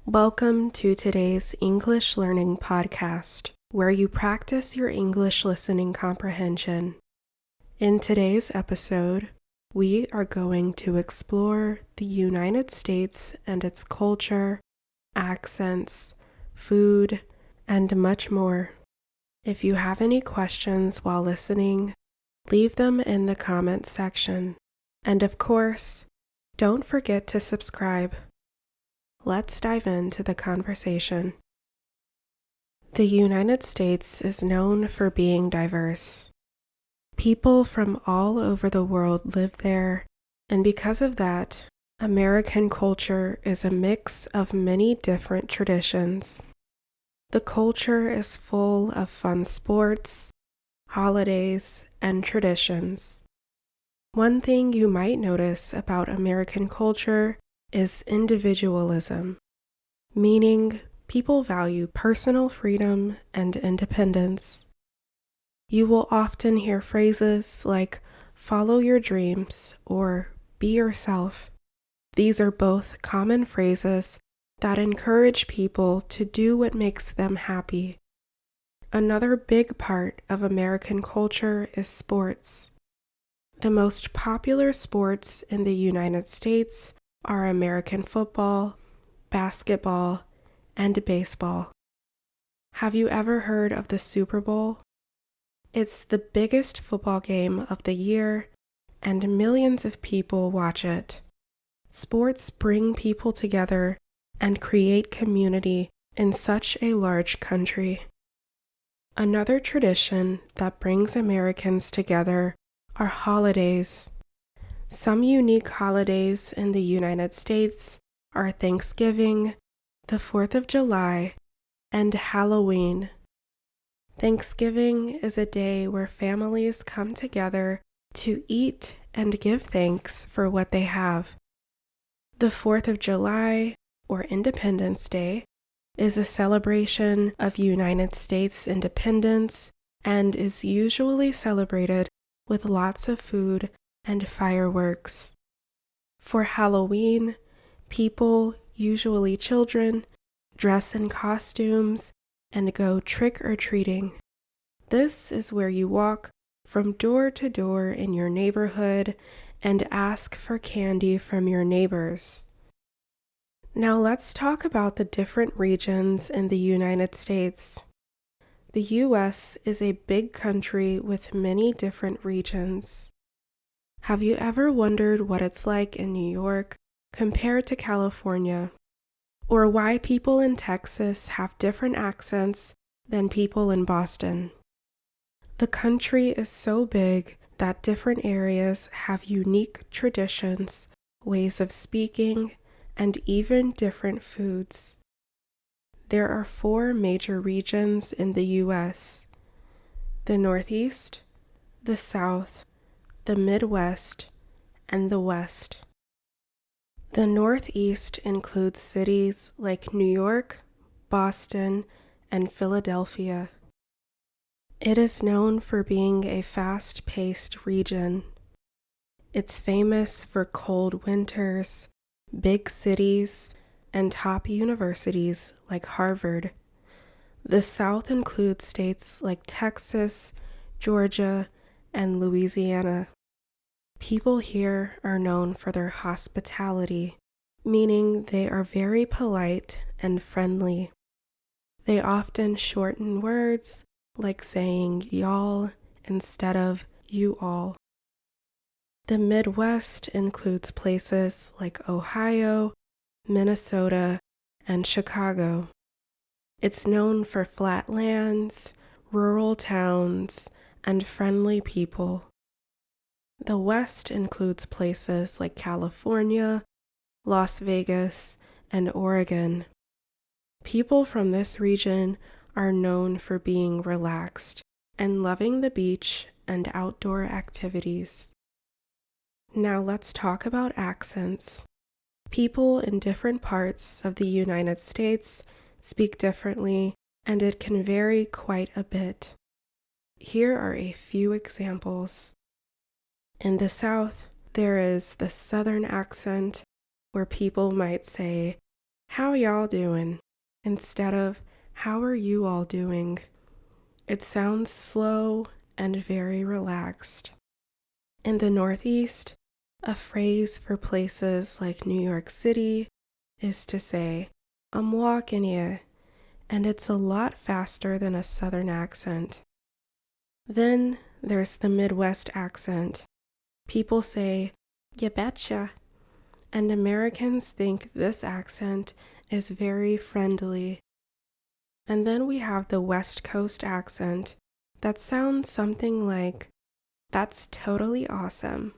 Welcome to today's English Learning Podcast, where you practice your English listening comprehension. In today's episode, we are going to explore the United States and its culture, accents, food, and much more. If you have any questions while listening, leave them in the comments section. And of course, don't forget to subscribe. Let's dive into the conversation. The United States is known for being diverse. People from all over the world live there, and because of that, American culture is a mix of many different traditions. The culture is full of fun sports, holidays, and traditions. One thing you might notice about American culture is individualism, meaning people value personal freedom and independence. You will often hear phrases like follow your dreams or be yourself. These are both common phrases that encourage people to do what makes them happy. Another big part of American culture is sports. The most popular sports in the United States are American football, basketball, and baseball. Have you ever heard of the Super Bowl? It's the biggest football game of the year, and millions of people watch it. Sports bring people together and create community in such a large country. Another tradition that brings Americans together are holidays. Some unique holidays in the United States are Thanksgiving, the 4th of July, and Halloween. Thanksgiving is a day where families come together to eat and give thanks for what they have. The 4th of July, or Independence Day, is a celebration of United States independence and is usually celebrated with lots of food and fireworks. For Halloween, people, usually children, dress in costumes and go trick-or-treating. This is where you walk from door to door in your neighborhood and ask for candy from your neighbors. Now let's talk about the different regions in the United States. The U.S. is a big country with many different regions. Have you ever wondered what it's like in New York compared to California? Or why people in Texas have different accents than people in Boston? The country is so big that different areas have unique traditions, ways of speaking, and even different foods. There are 4 major regions in the U.S. the Northeast, the South, the Midwest, and the West. The Northeast includes cities like New York, Boston, and Philadelphia. It is known for being a fast-paced region. It's famous for cold winters, big cities, and top universities like Harvard. The South includes states like Texas, Georgia, and Louisiana. People here are known for their hospitality, meaning they are very polite and friendly. They often shorten words, like saying y'all instead of you all. The Midwest includes places like Ohio, Minnesota, and Chicago. It's known for flat lands, rural towns, and friendly people. The West includes places like California, Las Vegas, and Oregon. People from this region are known for being relaxed and loving the beach and outdoor activities. Now let's talk about accents. People in different parts of the United States speak differently, and it can vary quite a bit. Here are a few examples. In the South, there is the Southern accent, where people might say, how y'all doing instead of how are you all doing. It sounds slow and very relaxed. In the Northeast, a phrase for places like New York City is to say, I'm walking ya, and it's a lot faster than a Southern accent. Then there's the Midwest accent. People say, you betcha, and Americans think this accent is very friendly. And then we have the West Coast accent that sounds something like, that's totally awesome.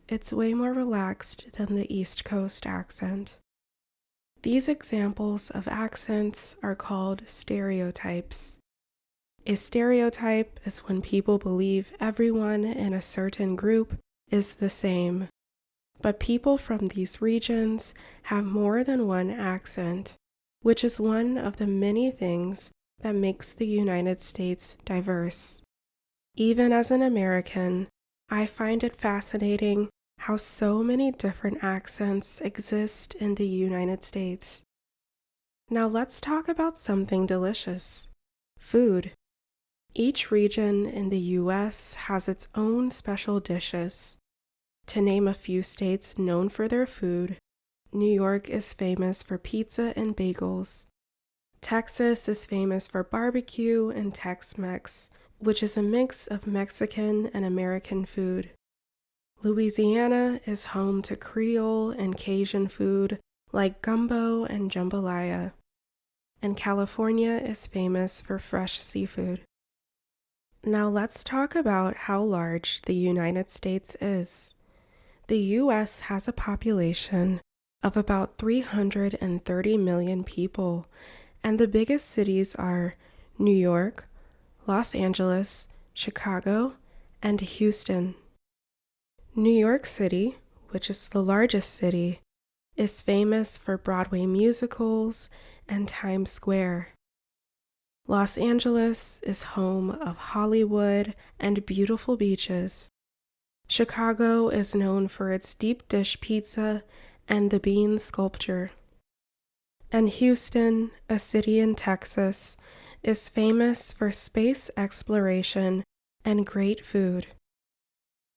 It's way more relaxed than the East Coast accent. These examples of accents are called stereotypes. A stereotype is when people believe everyone in a certain group is the same, but people from these regions have more than one accent, which is one of the many things that makes the United States diverse. Even as an American, I find it fascinating how so many different accents exist in the United States. Now let's talk about something delicious: food. Each region in the US has its own special dishes. To name a few states known for their food, New York is famous for pizza and bagels. Texas is famous for barbecue and Tex-Mex, which is a mix of Mexican and American food. Louisiana is home to Creole and Cajun food like gumbo and jambalaya. And California is famous for fresh seafood. Now let's talk about how large the United States is. The US has a population of about 330 million people, and the biggest cities are New York, Los Angeles, Chicago, and Houston. New York City, which is the largest city, is famous for Broadway musicals and Times Square. Los Angeles is home of Hollywood and beautiful beaches. Chicago is known for its deep dish pizza and the bean sculpture. And Houston, a city in Texas, is famous for space exploration and great food.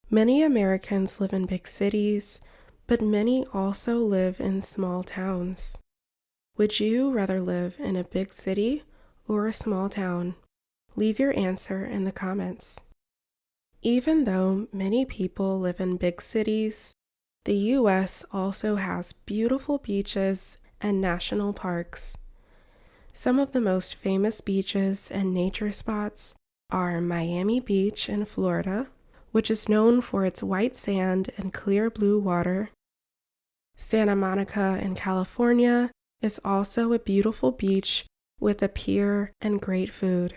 Many Americans live in big cities, but many also live in small towns. Would you rather live in a big city or a small town? Leave your answer in the comments. Even though many people live in big cities, the US also has beautiful beaches and national parks. Some of the most famous beaches and nature spots are Miami Beach in Florida, which is known for its white sand and clear blue water. Santa Monica in California is also a beautiful beach with a pier and great food.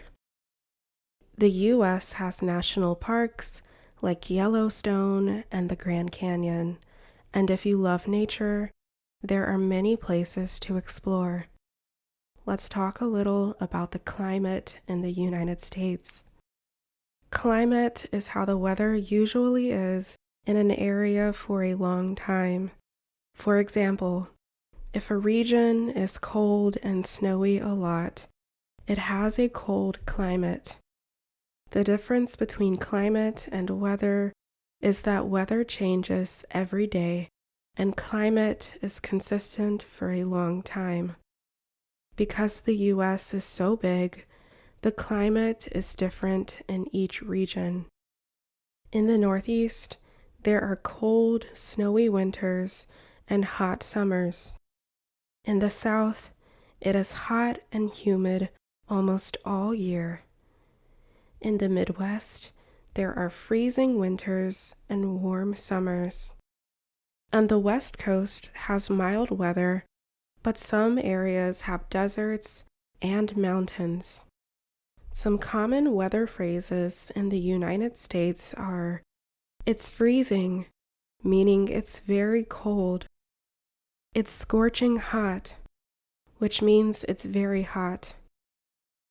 The US has national parks like Yellowstone and the Grand Canyon, and if you love nature, there are many places to explore. Let's talk a little about the climate in the United States. Climate is how the weather usually is in an area for a long time. For example, if a region is cold and snowy a lot, it has a cold climate. The difference between climate and weather is that weather changes every day, and climate is consistent for a long time. Because the US is so big, the climate is different in each region. In the Northeast, there are cold, snowy winters and hot summers. In the South, it is hot and humid almost all year. In the Midwest, there are freezing winters and warm summers. And the West Coast has mild weather, but some areas have deserts and mountains. Some common weather phrases in the United States are, it's freezing, meaning it's very cold. It's scorching hot, which means it's very hot.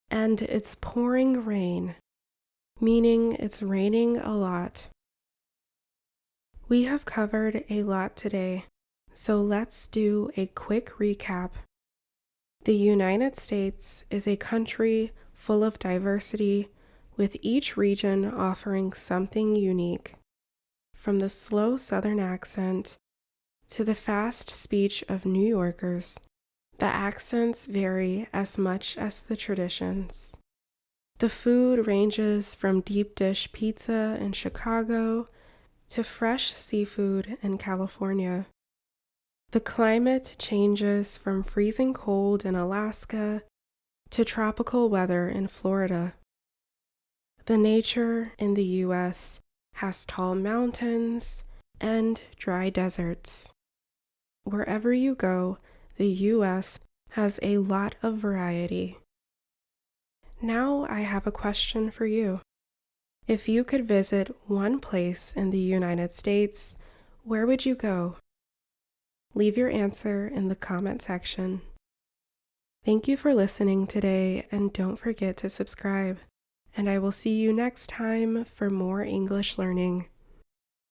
And it's pouring rain, meaning it's raining a lot. We have covered a lot today, so let's do a quick recap The United States is a country full of diversity, with each region offering something unique. From the slow Southern accent to the fast speech of New Yorkers, the accents vary as much as the traditions. The food ranges from deep dish pizza in Chicago to fresh seafood in California. The climate changes from freezing cold in Alaska to tropical weather in Florida. The nature in the U.S. has tall mountains and dry deserts. Wherever you go, the U.S. has a lot of variety. Now I have a question for you. If you could visit one place in the United States, where would you go? Leave your answer in the comment section. Thank you for listening today, and don't forget to subscribe. And I will see you next time for more English learning.